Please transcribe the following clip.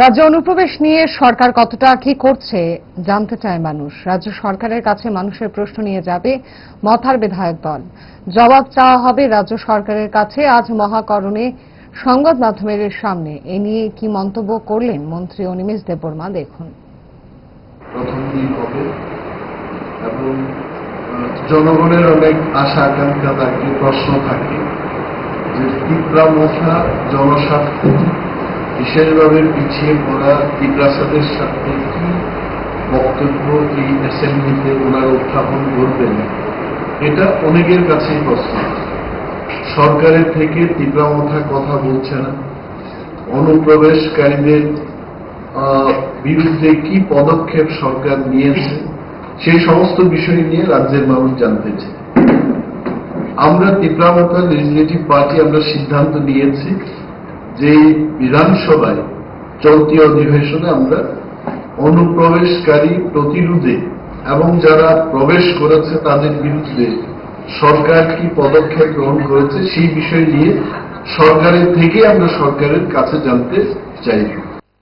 রাজ্য অনুপ্রবেশ নিয়ে সরকার কতটা কি করছে জানতে চায় মানুষ। রাজ্য সরকারের কাছে মানুষের প্রশ্ন নিয়ে যাবে মথার বিধায়ক দল। জবাব চাওয়া হবে রাজ্য সরকারের কাছে। আজ মহাকরণে সংবাদ মাধ্যমের সামনে এ নিয়ে কি মন্তব্য করলেন মন্ত্রী অনিমেষ দেববর্মা, দেখুন। প্রথম দিন হবে এবং জনগণের অনেক আশা আকাঙ্ক্ষা থাকে, প্রশ্ন থাকে যে তিপ্রা মথা জনস্বার্থে বিশেষভাবে পিছিয়ে পড়া তিপ্রাসাদের সাথে কি বক্তব্য এই অ্যাসেম্বলিতে ওনারা উত্থাপন করবেন, এটা অনেকের কাছেই প্রশ্ন। সরকারের থেকে তিপ্রা মথা কথা বলছে না, অনুপ্রবেশকারীদের বিরুদ্ধে কি পদক্ষেপ সরকার নিয়েছে সেই সমস্ত বিষয় নিয়ে রাজ্যের মানুষ জানতে চায়। আমরা তিপ্রা মথা লেজিসলেটিভ পার্টি আমরা সিদ্ধান্ত নিয়েছি যে বিধানসভায় চলতি অধিবেশনে আমরা অনুপ্রবেশকারী প্রতিরোধে এবং যারা প্রবেশ করেছে তাদের বিরুদ্ধে সরকার কি পদক্ষেপ গ্রহণ করেছে সেই বিষয় নিয়ে সরকারের থেকে আমরা সরকারের কাছে জানতে চাই।